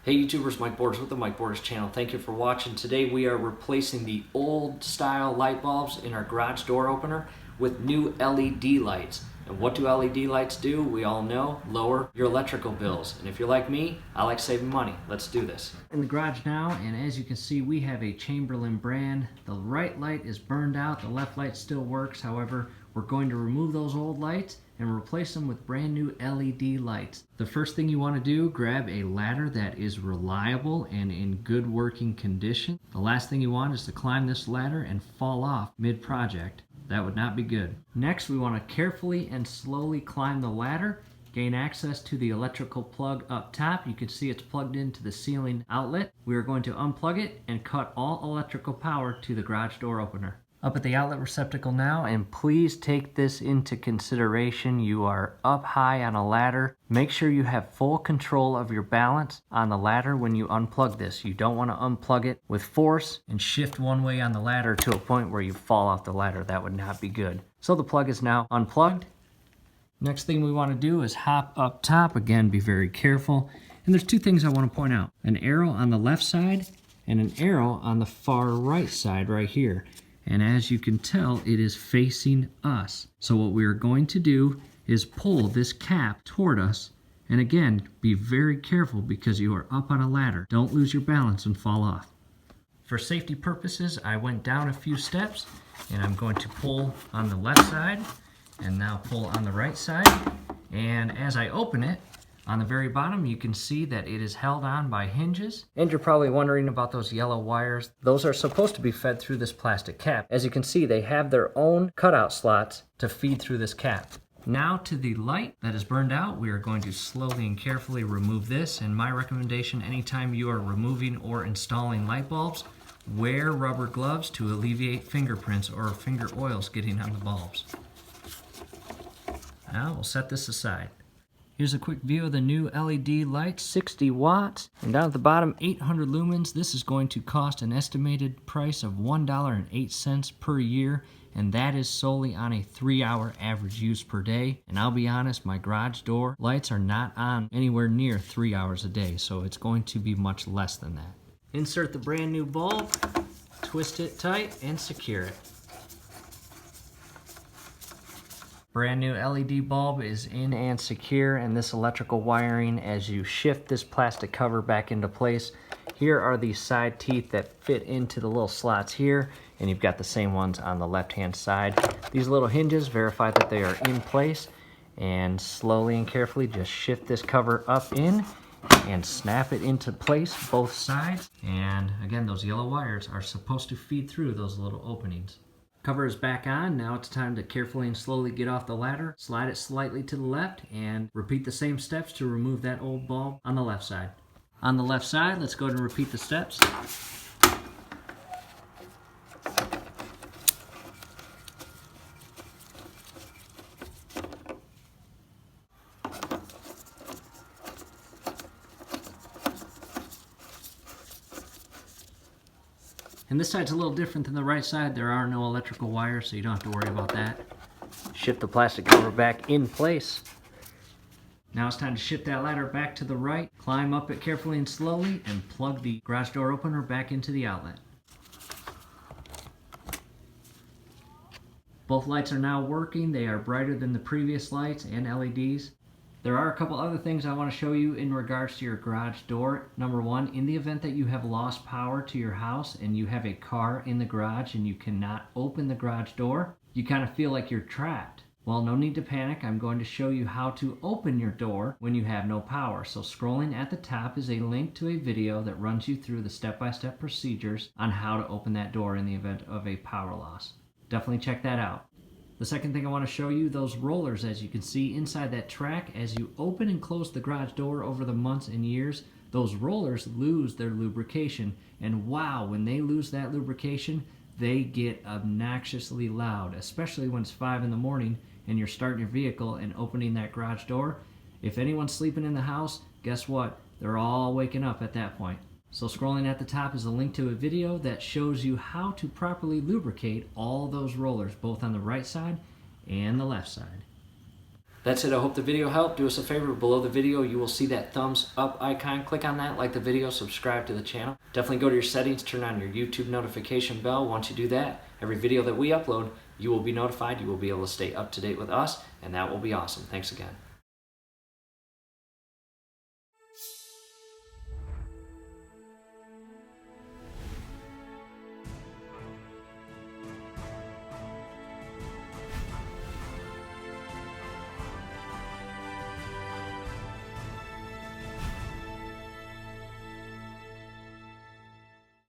Hey YouTubers, Mike Borders with the Mike Borders channel. Thank you for watching. Today we are replacing the old style light bulbs in our garage door opener with new LED lights. And what do LED lights do? We all know, lower your electrical bills. And if you're like me, I like saving money. Let's do this. In the garage now, and as you can see, we have a Chamberlain brand. The right light is burned out, the left light still works. However, we're going to remove those old lights and replace them with brand new LED lights. The first thing you want to do, grab a ladder that is reliable and in good working condition. The last thing you want is to climb this ladder and fall off mid-project. That would not be good. Next, we want to carefully and slowly climb the ladder, gain access to the electrical plug up top. You can see it's plugged into the ceiling outlet. We are going to unplug it and cut all electrical power to the garage door opener. Up at the outlet receptacle now, and please take this into consideration. You are up high on a ladder. Make sure you have full control of your balance on the ladder when you unplug this. You don't want to unplug it with force and shift one way on the ladder to a point where you fall off the ladder. That would not be good. So the plug is now unplugged. Next thing we want to do is hop up top. Again, be very careful. And there's two things I want to point out. An arrow on the left side and an arrow on the far right side right here. And as you can tell, it is facing us. So what we are going to do is pull this cap toward us. And again, be very careful because you are up on a ladder. Don't lose your balance and fall off. For safety purposes, I went down a few steps and I'm going to pull on the left side and now pull on the right side. And as I open it, on the very bottom, you can see that it is held on by hinges. And you're probably wondering about those yellow wires. Those are supposed to be fed through this plastic cap. As you can see, they have their own cutout slots to feed through this cap. Now to the light that is burned out, we are going to slowly and carefully remove this. And my recommendation, anytime you are removing or installing light bulbs, wear rubber gloves to alleviate fingerprints or finger oils getting on the bulbs. Now we'll set this aside. Here's a quick view of the new LED light, 60 watts, and down at the bottom, 800 lumens. This is going to cost an estimated price of $1.08 per year, and that is solely on a 3-hour average use per day. And I'll be honest, my garage door lights are not on anywhere near 3 hours a day, so it's going to be much less than that. Insert the brand new bulb, twist it tight, and secure it. Brand new LED bulb is in and secure, and this electrical wiring, as you shift this plastic cover back into place, here are the side teeth that fit into the little slots here, and you've got the same ones on the left hand side. These little hinges verify that they are in place, and slowly and carefully just shift this cover up in and snap it into place both sides. And again, those yellow wires are supposed to feed through those little openings. Cover is back on. Now it's time to carefully and slowly get off the ladder, slide it slightly to the left, and repeat the same steps to remove that old bulb on the left side. On the left side, let's go ahead and repeat the steps. And this side's a little different than the right side. There are no electrical wires, so you don't have to worry about that. Shift the plastic cover back in place. Now it's time to shift that ladder back to the right, climb up it carefully and slowly, and plug the garage door opener back into the outlet. Both lights are now working. They are brighter than the previous lights and LEDs. There are a couple other things I want to show you in regards to your garage door. Number one, in the event that you have lost power to your house and you have a car in the garage and you cannot open the garage door, you kind of feel like you're trapped. Well, no need to panic. I'm going to show you how to open your door when you have no power. So scrolling at the top is a link to a video that runs you through the step-by-step procedures on how to open that door in the event of a power loss. Definitely check that out. The second thing I want to show you, those rollers, as you can see inside that track, as you open and close the garage door over the months and years, those rollers lose their lubrication. And wow, when they lose that lubrication, they get obnoxiously loud, especially when it's 5 in the morning and you're starting your vehicle and opening that garage door. If anyone's sleeping in the house, guess what? They're all waking up at that point. So scrolling at the top is a link to a video that shows you how to properly lubricate all those rollers, both on the right side and the left side. That's it. I hope the video helped. Do us a favor, below the video you will see that thumbs up icon. Click on that, like the video, subscribe to the channel. Definitely go to your settings, turn on your YouTube notification bell. Once you do that, every video that we upload, you will be notified. You will be able to stay up to date with us, and that will be awesome. Thanks again.